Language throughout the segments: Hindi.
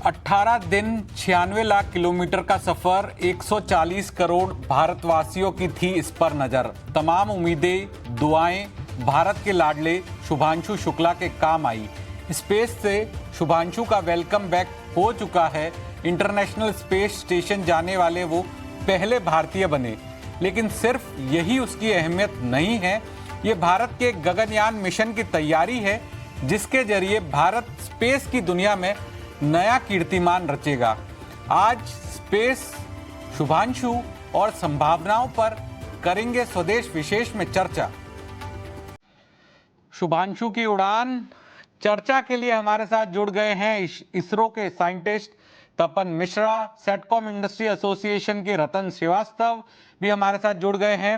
18 दिन 96 लाख किलोमीटर का सफर, 140 करोड़ भारतवासियों की थी इस पर नजर। तमाम उम्मीदें, दुआएं भारत के लाडले शुभांशु शुक्ला के काम आई। स्पेस से शुभांशु का वेलकम बैक हो चुका है। इंटरनेशनल स्पेस स्टेशन जाने वाले वो पहले भारतीय बने, लेकिन सिर्फ यही उसकी अहमियत नहीं है। ये भारत के गगनयान मिशन की तैयारी है, जिसके जरिए भारत स्पेस की दुनिया में नया कीर्तिमान रचेगा। आज स्पेस, शुभांशु और संभावनाओं पर करेंगे स्वदेश विशेष में चर्चा। शुभांशु की उड़ान चर्चा के लिए हमारे साथ जुड़ गए हैं इसरो के साइंटिस्ट तपन मिश्रा, सेटकॉम इंडस्ट्री एसोसिएशन के रतन श्रीवास्तव भी हमारे साथ जुड़ गए हैं।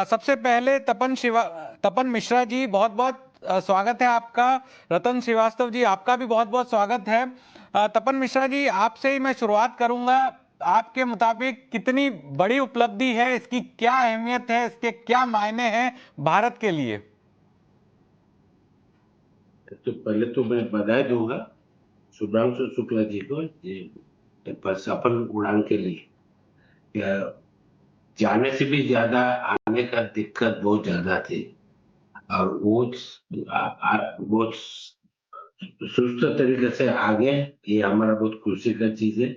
सबसे पहले तपन मिश्रा जी, बहुत बहुत स्वागत है आपका। रतन श्रीवास्तव जी, आपका भी बहुत बहुत स्वागत है। तपन मिश्रा जी, आपसे ही मैं शुरुआत करूंगा। आपके मुताबिक कितनी बड़ी उपलब्धि है, इसकी क्या अहमियत है, इसके क्या मायने हैं भारत के लिए? तो पहले तो मैं बधाई दूंगा शुभ्रांशु शुक्ला जी को ये सफल उड़ान के लिए। जाने से भी ज्यादा आने का दिक्कत बहुत ज्यादा थी, और वो सुस्त तरीके से आगे, ये हमारा बहुत खुशी का चीज है।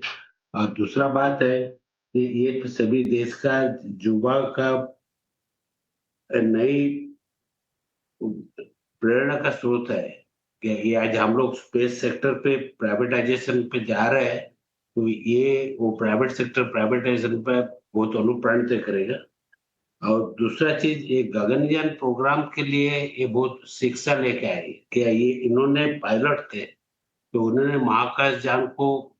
और दूसरा बात है कि ये तो सभी देश का युवा का नई प्रेरणा का स्रोत है कि ये आज हम लोग स्पेस सेक्टर पे प्राइवेटाइजेशन पे जा रहे हैं, तो ये वो प्राइवेट सेक्टर प्राइवेटाइजेशन पे बहुत अनुप्राणित करेगा। और दूसरा चीज, ये गगनयान प्रोग्राम के लिए ये बहुत शिक्षा लेके आई कि ये इन्होंने पायलट थे, तो उन्होंने महाकाश यान को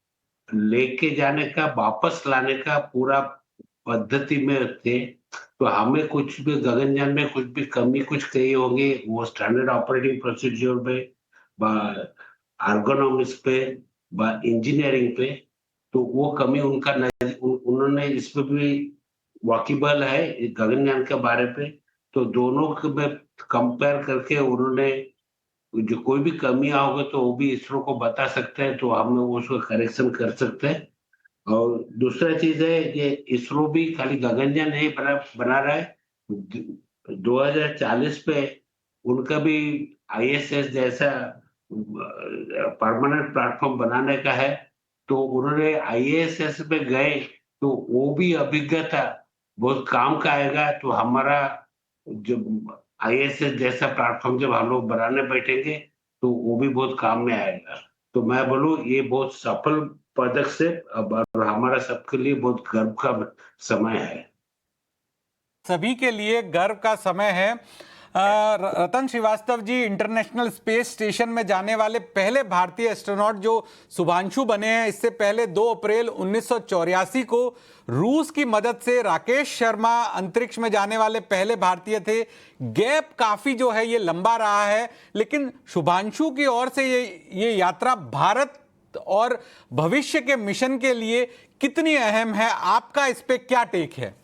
लेके जाने का, वापस लाने का पूरा पद्धति में थे। तो हमें कुछ भी गगनयान में कुछ भी कमी कुछ कही होगी, वो स्टैंडर्ड ऑपरेटिंग प्रोसीजर पे, एर्गोनॉमिक्स पे, इंजीनियरिंग पे, तो वो कमी उनका उन्होंने इसमें भी वाकिबल है गगनयान के बारे पे। तो दोनों के में कंपेयर करके उन्होंने जो कोई भी कमियां होगी तो वो भी इसरो को बता सकते हैं, तो हम लोग उसको करेक्शन कर सकते हैं। और दूसरा चीज है कि इसरो भी खाली गगनयान नहीं बना रहा है। 2040 पे उनका भी आईएसएस जैसा परमानेंट प्लेटफॉर्म बनाने का है। तो उन्होंने आईएसएस पे गए, तो वो भी अभिज्ञता बहुत काम का आएगा। तो हमारा जब आईएसएस जैसा प्लेटफॉर्म जब हम लोग बनाने बैठेंगे, तो वो भी बहुत काम में आएगा। तो मैं बोलूं, ये बहुत सफल पदक से और हमारा सबके लिए बहुत गर्व का समय है। सभी के लिए गर्व का समय है। रतन Srivastava ji, international space station में जाने वाले पहले भारतीय एस्ट्रोनॉट जो शुभांशु बने हैं, इससे पहले 2 अप्रैल 1984 को रूस की मदद से राकेश शर्मा अंतरिक्ष में जाने वाले पहले भारतीय थे। गैप काफी जो है ये लंबा रहा है, लेकिन शुभांशु की ओर से ये यात्रा भारत और भविष्य के मिशन के लिए कितनी अहम है? आपका इस पे क्या टेक है?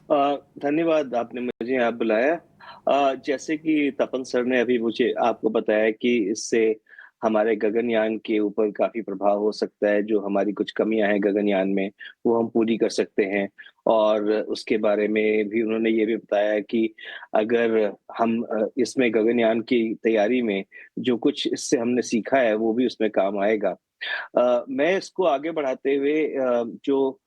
धन्यवाद, आपने मुझे यहाँ बुलाया। जैसे कि तपन सर ने अभी मुझे आपको बताया कि इससे हमारे गगनयान के ऊपर काफी प्रभाव हो सकता है। जो हमारी कुछ कमियां हैं गगनयान में, वो हम पूरी कर सकते हैं। और उसके बारे में भी उन्होंने ये भी बताया कि अगर हम इसमें गगनयान की तैयारी में जो कुछ इससे हमने सीखा है, वो भी उसमें काम आएगा। मैं इसको आगे बढ़ाते हुए जो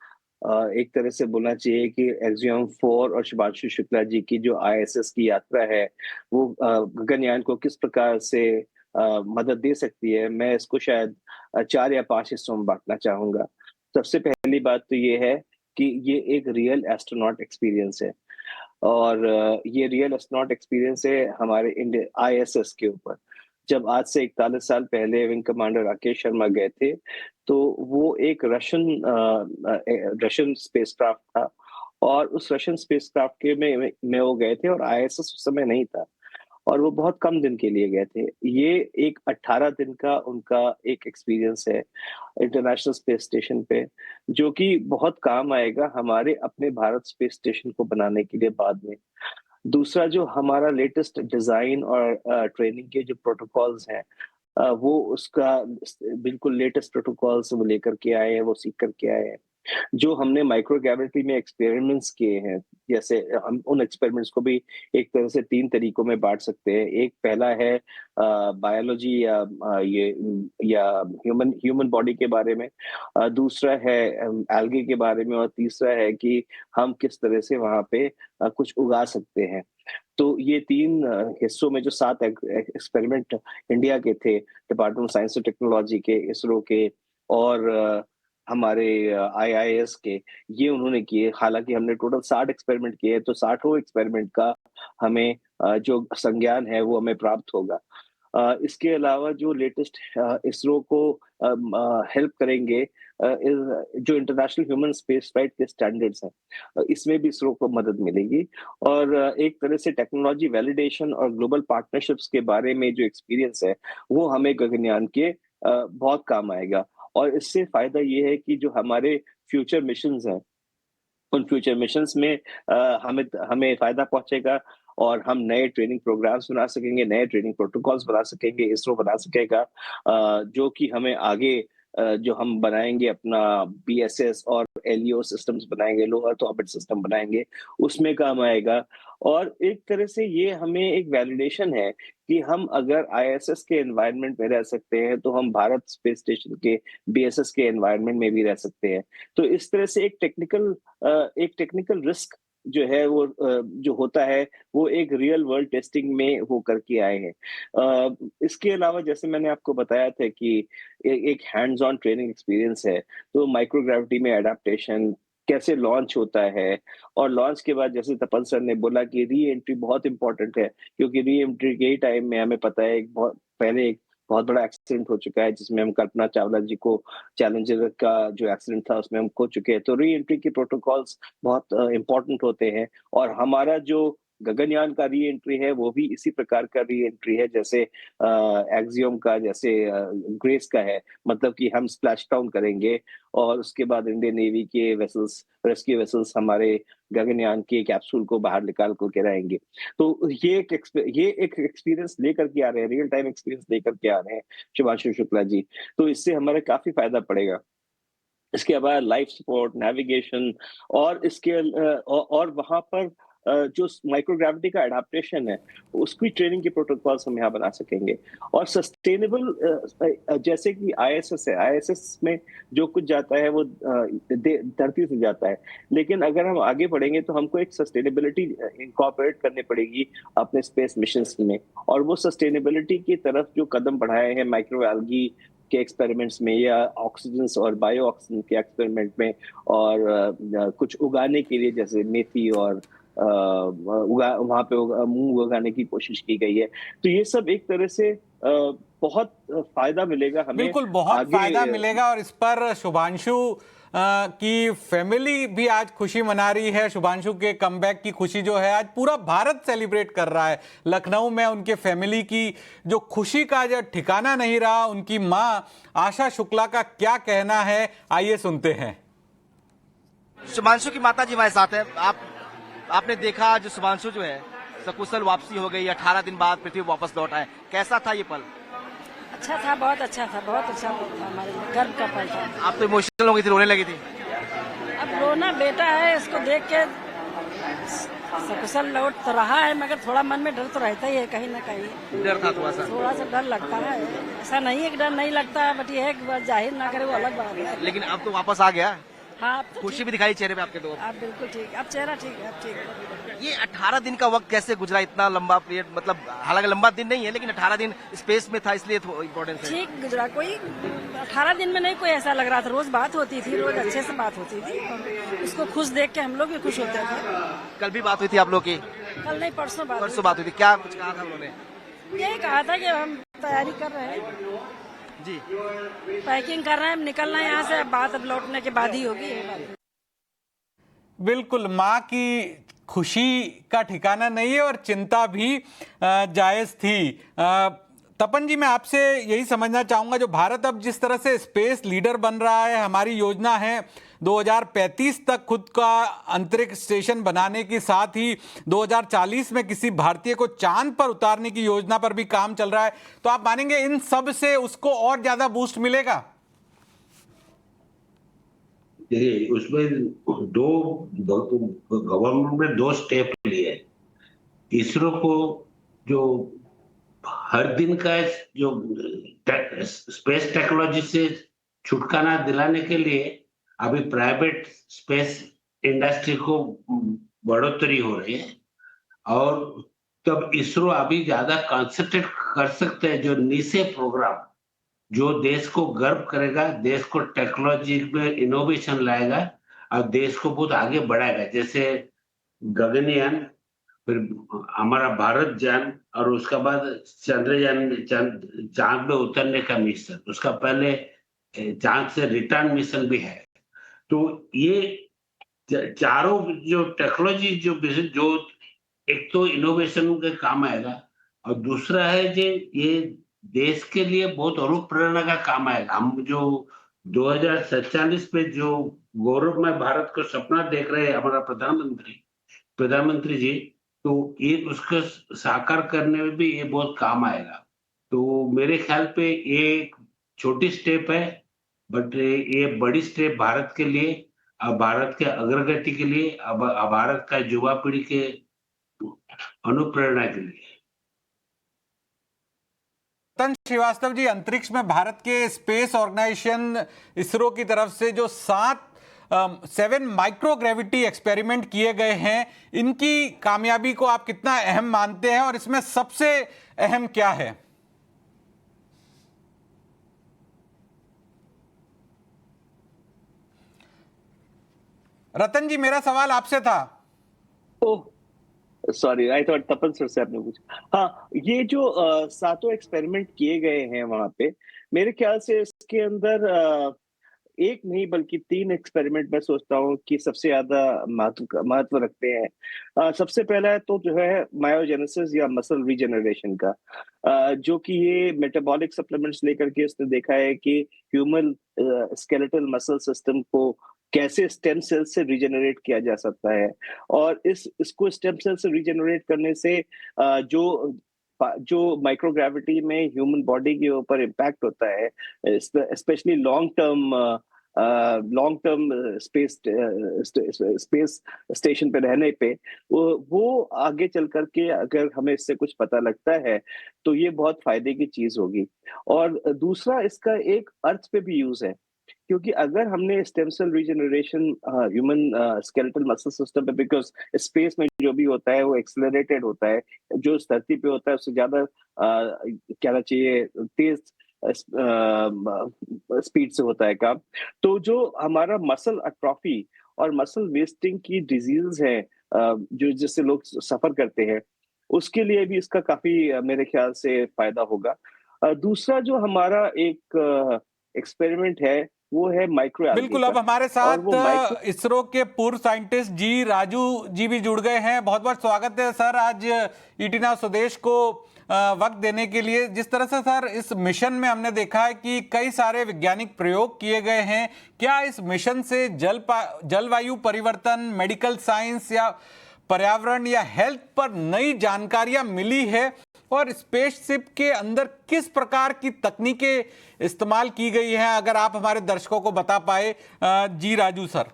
एक तरह से बोलना चाहिए कि एक्सियम 4 और शुभांशु शुक्ला जी की जो आईएसएस की यात्रा है, वो गगनयान को किस प्रकार से मदद दे सकती है, मैं इसको शायद 4 या 5 हिस्सों में बांटना चाहूंगा। सबसे पहली बात तो ये है कि ये एक रियल एस्ट्रोनॉट एक्सपीरियंस है, और ये रियल एस्ट्रोनॉट एक्सपीरियंस है हमारे इंडिया आईएसएस के ऊपर। जब आज से 41 साल पहले विंग कमांडर राकेश शर्मा गए थे, तो वो एक रशियन स्पेसक्राफ्ट था, और उस रशियन स्पेसक्राफ्ट के में वो गए थे, और आईएसएस उस समय नहीं था, और वो बहुत कम दिन के लिए गए थे। ये एक 18 दिन का उनका एक एक्सपीरियंस है इंटरनेशनल स्पेस स्टेशन पे, जो कि बहुत काम आएगा हमारे अपने भारत स्पेस स्टेशन को बनाने के लिए बाद में। दूसरा, जो हमारा लेटेस्ट डिजाइन और ट्रेनिंग के जो प्रोटोकॉल्स हैं, वो उसका बिल्कुल लेटेस्ट प्रोटोकॉल्स वो लेकर के आए हैं, वो सीख करके आए हैं। जो हमने माइक्रोग्रेविटी में एक्सपेरिमेंट्स किए हैं, जैसे हम उन एक्सपेरिमेंट्स को भी एक तरह से 3 तरीकों में बाँट सकते हैं। एक पहला है बायोलॉजी या ह्यूमन ह्यूमन बॉडी के बारे में। दूसरा है एल्गी के बारे में और तीसरा है कि हम किस तरह से वहाँ पे कुछ उगा सकते हैं। तो ये 3 हिस्सों में जो 7 एक्सपेरिमेंट इंडिया के थे, department of science and technology के, इसरो के और हमारे आईआईएस के, ये उन्होंने किए। हालाँकि हमने टोटल 60 एक्सपेरिमेंट किए, तो 60वें एक्सपेरिमेंट का हमें जो संज्ञान है वो हमें प्राप्त होगा। इसके अलावा जो लेटेस्ट इसरो को हेल्प करेंगे जो इंटरनेशनल ह्यूमन स्पेस फ्लाइट के स्टैंडर्ड्स हैं, इसमें भी इसरो को मदद मिलेगी और एक तरह से टेक्नोलॉजी वैलिडेशन और ग्लोबल पार्टनरशिप्स के बारे में जो एक्सपीरियंस है, वो हमें गगनयान के बहुत काम आएगा और इससे फायदा ये है कि जो हमारे फ्यूचर मिशंस हैं, उन फ्यूचर मिशंस में हमें हमें फायदा पहुंचेगा और हम नए ट्रेनिंग प्रोग्राम्स बना सकेंगे, नए ट्रेनिंग प्रोटोकॉल्स बना सकेंगे, इसरो बना सकेगा जो कि हमें आगे जो हम बनाएंगे अपना बीएसएस और एलईओ सिस्टम्स बनाएंगे, लो अर्थ ऑर्बिट सिस्टम बनाएंगे, उसमें काम आएगा और एक तरह से ये हमें एक वैलिडेशन है कि हम अगर आईएसएस के एनवायरनमेंट में रह सकते हैं, तो हम भारत स्पेस स्टेशन के बीएसएस के एनवायरनमेंट में भी रह सकते हैं। तो इस तरह से एक टेक्निकल रिस्क जो है वो जो होता है वो एक रियल वर्ल्ड टेस्टिंग में वो करके आए हैं। इसके अलावा जैसे मैंने आपको बताया था कि एक हैंड्स ऑन ट्रेनिंग एक्सपीरियंस है, तो माइक्रोग्रेविटी में एडेप्टेशन कैसे लॉन्च होता है और लॉन्च के बाद जैसे तपन सर ने बोला कि री एंट्री बहुत इंपॉर्टेंट है, क्योंकि री एंट्री के ही टाइम में हमें पता है एक बहुत बड़ा एक्सीडेंट हो चुका है जिसमें हम कल्पना चावला जी को, चैलेंजर का जो एक्सीडेंट था उसमें हम खो चुके हैं। तो री एंट्री के प्रोटोकॉल्स बहुत इंपॉर्टेंट होते हैं और हमारा जो गगनयान का री एंट्री है वो भी इसी प्रकार का री एंट्री है जैसे एक्सियोम का, जैसे ग्रेस का है, मतलब कि हम स्प्लैश डाउन करेंगे और उसके बाद इंडियन नेवी के वेसल्स, रेस्क्यू वेसल्स हमारे गगनयान के कैप्सूल को बाहर निकाल करके रहेंगे। तो ये एक एक्सपीरियंस लेकर के आ रहे हैं, रियल टाइम एक्सपीरियंस लेकर के आ रहे हैं शुभांशु शुक्ला जी। तो इससे हमारा काफी फायदा पड़ेगा। इसके बाद लाइफ सपोर्ट, नेविगेशन और और वहां पर जो माइक्रोग्रेविटी का एडाप्टेशन है, उसकी ट्रेनिंग के प्रोटोकॉल्स हम यहाँ बना सकेंगे और सस्टेनेबल जैसे कि आईएसएस है, आईएसएस में जो कुछ जाता है वो धरती से जाता है, लेकिन अगर हम आगे बढ़ेंगे तो हमको एक सस्टेनेबिलिटी इनकॉर्पोरेट करनी पड़ेगी अपने स्पेस मिशंस में और वो सस्टेनेबिलिटी की तरफ जो कदम बढ़ाए हैं माइक्रो एल्गी के एक्सपेरिमेंट्स में या ऑक्सीजन और बायो ऑक्सीजन के एक्सपेरिमेंट में और कुछ उगाने के लिए जैसे मेथी और वहां पे मूंग उगाने की कोशिश की गई है। तो ये सब एक तरह से बहुत फायदा मिलेगा हमें, बिल्कुल बहुत आगे फायदा मिलेगा और इस पर शुभांशु की फैमिली भी आज खुशी मना रही है। शुभांशु के कमबैक की खुशी जो है आज पूरा भारत सेलिब्रेट कर रहा है। लखनऊ में उनके फैमिली की जो खुशी का जो ठिकाना नहीं रहा, उनकी मां आशा शुक्ला का क्या कहना है, आइए सुनते हैं। शुभांशु की माता जी हमारे साथ है। आपने देखा जो शुभांशु जो है सकुशल वापसी हो गई, 18 दिन बाद पृथ्वी वापस लौट आए, कैसा था ये पल? अच्छा था, बहुत अच्छा था, बहुत अच्छा था, हमारे लिए गर्व का पल था। आप तो इमोशनल हो गई थी, रोने लगी थी। अब रोना बेटा है, इसको देख के सकुशल लौट तो रहा है, मगर थोड़ा मन में डर तो रहता ही है, कहीं ना कहीं डर था थोड़ा सा डर लगता है। ऐसा नहीं है कि डर नहीं लगता, बट ये है कि जाहिर ना करे वो अलग बात है। लेकिन अब तो वापस आ गया। हाँ, अब तो खुशी भी दिखाई चेहरे पे आपके तो। आप बिल्कुल ठीक, अब चेहरा ठीक है, अब ठीक है। ये 18 दिन का वक्त कैसे गुजरा, इतना लंबा पीरियड? मतलब हालांकि लंबा दिन नहीं है, लेकिन 18 दिन स्पेस में था, इसलिए इम्पोर्टेंस है। ठीक गुजरा, कोई 18 दिन में नहीं कोई ऐसा लग रहा था, रोज बात होती थी, रोज अच्छे से बात होती थी और उसको खुश देख के हम लोग भी खुश होते थे। कल भी बात हुई थी आप लोग की? कल नहीं, परसों बात बात हुई थी। क्या कुछ कहा था उन्होंने? यही कहा था कि हम तैयारी कर रहे हैं जी, पैकिंग कर रहे हैं, निकलना है यहाँ से, अब बात अब लौटने के बाद ही होगी। बिल्कुल, माँ की खुशी का ठिकाना नहीं है और चिंता भी जायज थी। तपन जी, मैं आपसे यही समझना चाहूंगा, जो भारत अब जिस तरह से स्पेस लीडर बन रहा है, हमारी योजना है 2035 तक खुद का अंतरिक्ष स्टेशन बनाने की, साथ ही 2040 में किसी भारतीय को चांद पर उतारने की योजना पर भी काम चल रहा है, तो आप मानेंगे इन सब से उसको और ज्यादा बूस्ट मिलेगा? देखिए, उसमें दो गवर्नमेंट में दो स्टेप लिए। इसरो को जो हर दिन का जो स्पेस टेक्नोलॉजी से छुटकारा दिलाने के लिए अभी प्राइवेट स्पेस इंडस्ट्री को बढ़ोतरी हो रही है, और तब इसरो अभी ज्यादा कंसंट्रेट कर सकते हैं जो नीचे प्रोग्राम, जो देश को गर्व करेगा, देश को टेक्नोलॉजी में इनोवेशन लाएगा और देश को बहुत आगे बढ़ाएगा। जैसे गगनयान, फिर हमारा भारत यान, और उसका बाद चंद्रयान, चांद में उतरने का मिशन, उसका पहले चांद से रिटर्न मिशन भी है। तो ये चारों जो टेक्नोलॉजी जो एक तो इनोवेशन के काम आएगा, और दूसरा है जो ये देश के लिए बहुत अनुप्रेरणा का काम आएगा। हम जो 2047 पे जो गौरवमय भारत का सपना देख रहे हैं हमारा प्रधानमंत्री जी, तो ये उसको साकार करने में भी ये बहुत काम आएगा। तो मेरे ख्याल पे ये एक छोटी स्टेप है, बट ये बड़ी स्टेप भारत के लिए, भारत के अग्रगति के लिए, भारत का युवा पीढ़ी के अनुप्रेरणा के लिए। रतन श्रीवास्तव जी, अंतरिक्ष में भारत के स्पेस ऑर्गेनाइजेशन इसरो की तरफ से जो 7 माइक्रोग्रेविटी एक्सपेरिमेंट किए गए हैं, इनकी कामयाबी को आप कितना अहम मानते हैं, और इसमें सबसे अहम क्या है? रतन जी, मेरा सवाल आपसे था। Oh, sorry, I thought Tapan sir से आपने पूछा। हाँ, ये जो 7 एक्सपेरिमेंट किए गए हैं वहां पे, मेरे ख्याल से इसके अंदर एक नहीं बल्कि 3 एक्सपेरिमेंट मैं सोचता हूँ कि सबसे ज्यादा महत्व रखते हैं। सबसे पहला तो जो है मायोजेनेसिस या मसल रीजनरेशन का, जो कि ये मेटाबॉलिक सप्लीमेंट्स लेकर के इसने देखा है कि ह्यूमन स्केलेटल मसल सिस्टम को कैसे स्टेम सेल से रीजनरेट किया जा सकता है, और इसको स्टेम सेल से रीजनरेट करने से जो माइक्रोग्रेविटी में ह्यूमन बॉडी के ऊपर इम्पैक्ट होता है, specially long term space station पे रहने पे, वो आगे चल करके अगर हमें इससे कुछ पता लगता है तो ये बहुत फायदे की चीज होगी। और दूसरा, इसका एक अर्थ पे भी यूज है, क्योंकि अगर हमने stem cell regeneration human skeletal muscle system पे, बिकॉज स्पेस में जो भी होता है वो एक्सेलरेटेड होता है, जो इस धरती पे होता है उससे ज्यादा कहना चाहिए तेज स्पीड से होता है काम। तो जो हमारा मसल अट्रॉफी और मसल वेस्टिंग की डिजीज है, जो जिससे लोग सफर करते हैं, उसके लिए भी इसका काफी मेरे ख्याल से फायदा होगा। दूसरा जो हमारा एक एक्सपेरिमेंट है वो है माइक्रो एल्गे। बिल्कुल, अब हमारे साथ इसरो के पूर्व साइंटिस्ट जी राजू जी भी जुड़ गए हैं। बहुत बहुत स्वागत है सर, आज ईटी नाउ स्वदेश को वक्त देने के लिए। जिस तरह से सर इस मिशन में हमने देखा है कि कई सारे वैज्ञानिक प्रयोग किए गए हैं, क्या इस मिशन से जलवायु परिवर्तन, मेडिकल साइंस या पर्यावरण या हेल्थ पर नई जानकारियां मिली है, और स्पेसशिप के अंदर किस प्रकार की तकनीकें इस्तेमाल की गई हैं, अगर आप हमारे दर्शकों को बता पाए? जी Raju sir.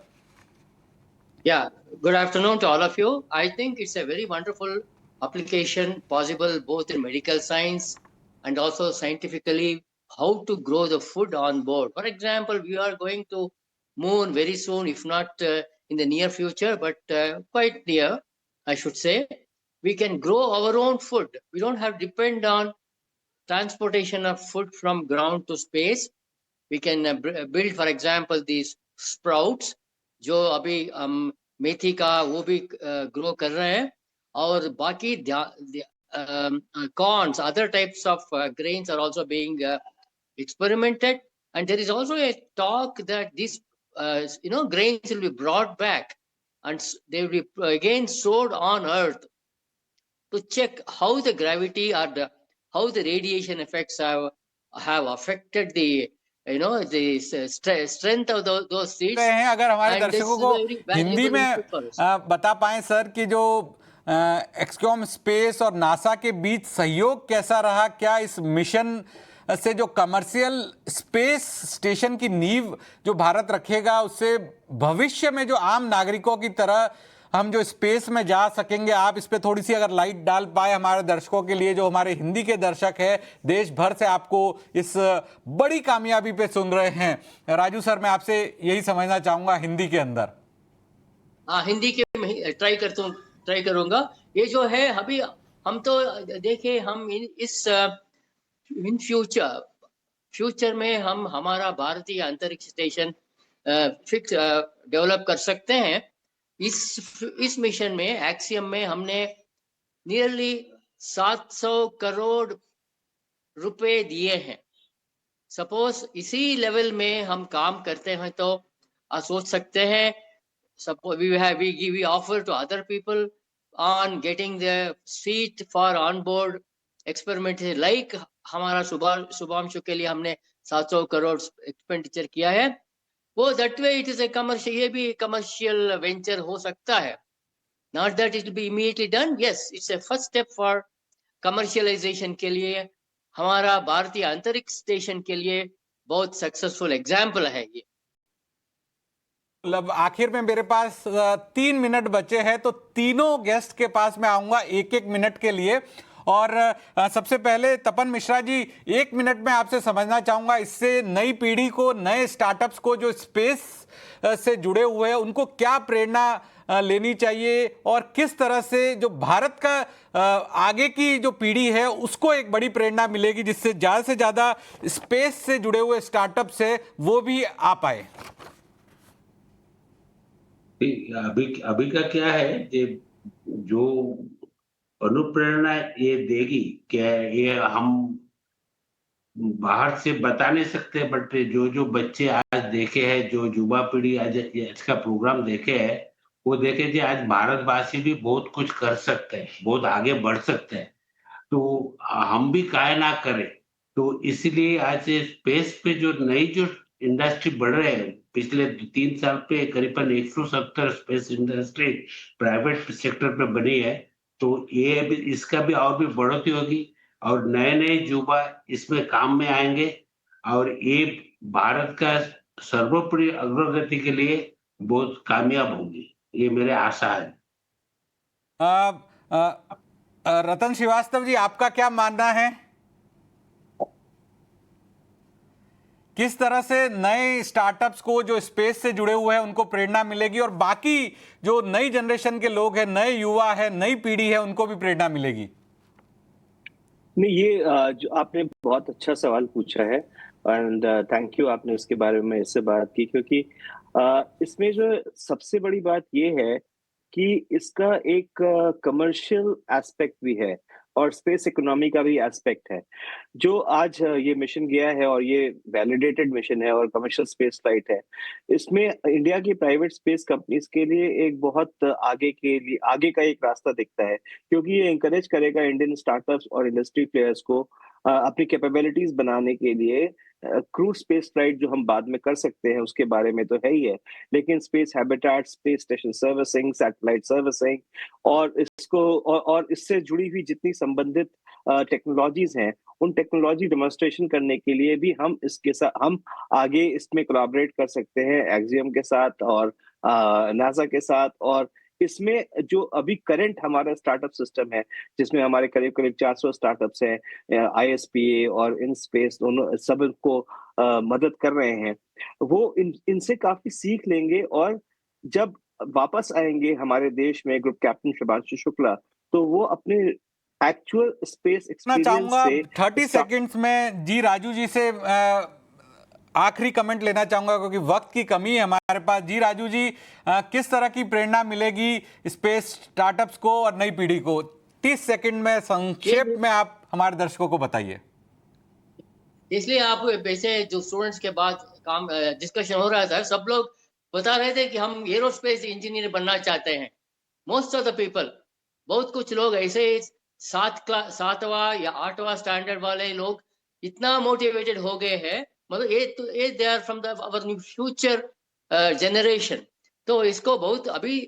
Yeah, good afternoon to all of you. I think it's a very wonderful application possible both in medical science and also scientifically, how to grow the food on board. For example, we are going to moon very soon, if not in the near future, but quite near, I should say. We can grow our own food. We don't have to depend on transportation of food from ground to space. We can build, for example, these sprouts, जो अभी मेथी का वो भी ग्रो कर रहे हैं, और बाकी corns, other types of grains are also being experimented. And there is also a talk that these grains will be brought back and they will be again stored on Earth to check how the gravity or the how the radiation effects have affected the strength of those seeds. रहे हैं अगर हमारे And this दर्शकों is को very हिंदी valuable में input for us. बता पाएं सर कि जो एक्सकॉम स्पेस और नासा के बीच सहयोग कैसा रहा, क्या इस मिशन से जो कमर्शियल स्पेस स्टेशन की नींव जो भारत रखेगा उससे भविष्य में जो आम नागरिकों की तरह हम जो स्पेस में जा सकेंगे, आप इस पे थोड़ी सी अगर लाइट डाल पाए हमारे दर्शकों के लिए, जो हमारे हिंदी के दर्शक है देश भर से आपको इस बड़ी कामयाबी पे सुन रहे हैं। राजू सर, मैं आपसे यही समझना चाहूंगा हिंदी के अंदर। हाँ, हिंदी के में ट्राई करूंगा। ये जो है अभी हम तो देखिए, हम इन फ्यूचर में हम हमारा भारतीय अंतरिक्ष स्टेशन फिक्स डेवलप कर सकते हैं। इस मिशन में एक्सियम में हमने नियरली 700 करोड़ रुपए दिए हैं। सपोज इसी लेवल में हम काम करते हैं तो आप सोच सकते हैं, suppose we offer to other people on getting the seat for onboard experiment, like हमारा शुभांशु के लिए हमने 700 करोड़ एक्सपेंडिचर किया है, वो that way it is a commercial, ये भी कमर्शियल वेंचर हो सकता है। Not that it will be immediately done, yes, it's a first step for commercialization के लिए। हमारा भारतीय अंतरिक्ष स्टेशन के लिए बहुत सक्सेसफुल एग्जाम्पल है ये। मतलब आखिर में मेरे पास 3 मिनट बचे हैं, तो तीनों गेस्ट के पास मैं आऊंगा 1-1 मिनट के लिए। और सबसे पहले तपन मिश्रा जी, 1 मिनट में आपसे समझना चाहूंगा, इससे नई पीढ़ी को, नए स्टार्टअप्स को जो स्पेस से जुड़े हुए हैं उनको क्या प्रेरणा लेनी चाहिए, और किस तरह से जो भारत का आगे की जो पीढ़ी है उसको एक बड़ी प्रेरणा मिलेगी जिससे ज्यादा से ज्यादा स्पेस से जुड़े हुए स्टार्टअप्स है वो भी आ पाए। अभी का क्या है कि जो अनुप्रेरणा ये देगी, क्या ये हम बाहर से बता नहीं सकते, बट जो बच्चे आज देखे हैं, जो युवा पीढ़ी आज इसका प्रोग्राम देखे है, वो देखे कि आज भारतवासी भी बहुत कुछ कर सकते हैं, बहुत आगे बढ़ सकते हैं, तो हम भी काहे ना करें। तो इसलिए आज स्पेस पे जो नई जो इंडस्ट्री बढ़ रहे हैं, पिछले 3 साल पे करीबन 170 स्पेस इंडस्ट्री प्राइवेट सेक्टर पे बनी है, तो ये इसका भी और भी बढ़ोतरी होगी और नए युवा इसमें काम में आएंगे और ये भारत का सर्वोपरि अग्रगति के लिए बहुत कामयाब होगी, ये मेरे आशा है। रतन श्रीवास्तव जी, आपका क्या मानना है? किस तरह से नए स्टार्टअप्स को जो स्पेस से जुड़े हुए हैं उनको प्रेरणा मिलेगी, और बाकी जो नई जनरेशन के लोग हैं, नए युवा है, नई पीढ़ी है, उनको भी प्रेरणा मिलेगी? नहीं, ये जो आपने बहुत अच्छा सवाल पूछा है एंड थैंक यू, आपने इसके बारे में इससे बात की, क्योंकि इसमें जो सबसे बड़ी बात ये है कि इसका एक कमर्शियल एस्पेक्ट भी है और स्पेस इकोनॉमी का भी एस्पेक्ट है। जो आज ये मिशन गया है और ये वैलिडेटेड मिशन है और कमर्शियल स्पेस फ्लाइट है, इसमें इंडिया की प्राइवेट स्पेस कंपनीज के लिए एक बहुत आगे का एक रास्ता दिखता है, क्योंकि ये इंकरेज करेगा इंडियन स्टार्टअप्स और इंडस्ट्री प्लेयर्स को अपनी कैपेबिलिटीज बनाने के लिए। क्रूज स्पेस फ्लाइट जो हम बाद में कर सकते हैं उसके बारे में तो है ही है, लेकिन space habitat, space station servicing, satellite servicing और और इससे जुड़ी हुई जितनी संबंधित टेक्नोलॉजीज हैं, उन टेक्नोलॉजी डेमोन्स्ट्रेशन करने के लिए भी हम आगे इसमें कोलैबोरेट कर सकते हैं एक्सियम के साथ और नासा के साथ। और इसमें जो अभी करंट हमारा स्टार्टअप सिस्टम है, जिसमें हमारे करीब 400 स्टार्टअप्स हैं, ISPA और इन स्पेस दोनों सब को मदद कर रहे हैं, वो इनसे काफी सीख लेंगे और जब वापस आएंगे हमारे देश में ग्रुप कैप्टन शुभांशु शुक्ला, तो वो अपने एक्चुअल स्पेस एक्सपीरियंस से 30 सेकंड्स में जी राजू जी से आखिरी कमेंट लेना चाहूंगा क्योंकि वक्त की कमी है हमारे पास। जी राजू जी, किस तरह की प्रेरणा मिलेगी स्पेस स्टार्टअप्स को और नई पीढ़ी को? 30 सेकंड में संक्षेप में आप हमारे दर्शकों को बताइए। इसलिए आप वैसे जो स्टूडेंट्स के बाद काम डिस्कशन हो रहा था, सब लोग बता रहे थे कि हम एरोस्पेस इंजीनियर बनना चाहते हैं। मोस्ट ऑफ द पीपल, बहुत कुछ लोग ऐसे सातवां या 8वां स्टैंडर्ड वाले लोग इतना मोटिवेटेड हो गए हैं, मतलब ये they are from the our future generation. तो इसको बहुत अभी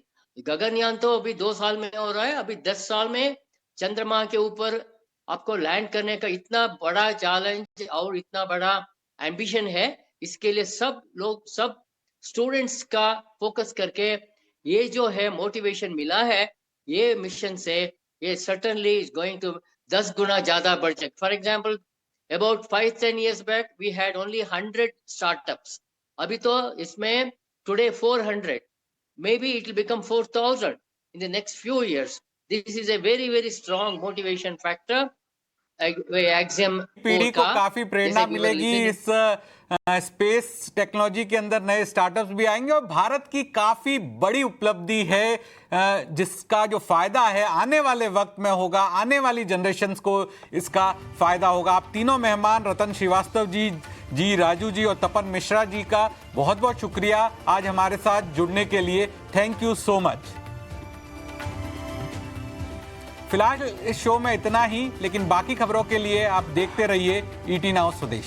गगनयान तो अभी 2 साल में हो रहा है, अभी 10 साल में चंद्रमा के ऊपर आपको लैंड करने का इतना बड़ा चैलेंज और इतना बड़ा एम्बिशन है। इसके लिए सब लोग, सब स्टूडेंट्स का फोकस करके ये जो है मोटिवेशन मिला है, ये मिशन से ये certainly is going to 10 गुना ज्यादा बढ़ जाए। For example about 5-10 years back we had only 100 startups, अभी तो इसमें today 400, maybe it will become 4,000 in the next few years. This is a very very strong motivation factor। Exam पीढ़ी को काफी प्रेरणा मिलेगी, इस स्पेस टेक्नोलॉजी के अंदर नए स्टार्टअप्स भी आएंगे और भारत की काफी बड़ी उपलब्धि है, जिसका जो फायदा है आने वाले वक्त में होगा, आने वाली जनरेशन्स को इसका फायदा होगा। आप तीनों मेहमान रतन श्रीवास्तव जी, राजू जी और तपन मिश्रा जी का बहुत बहुत शुक्रिया आज हमारे साथ जुड़ने के लिए। Thank you so much. फिलहाल इस शो में इतना ही, लेकिन बाकी खबरों के लिए आप देखते रहिए ET Now स्वदेश।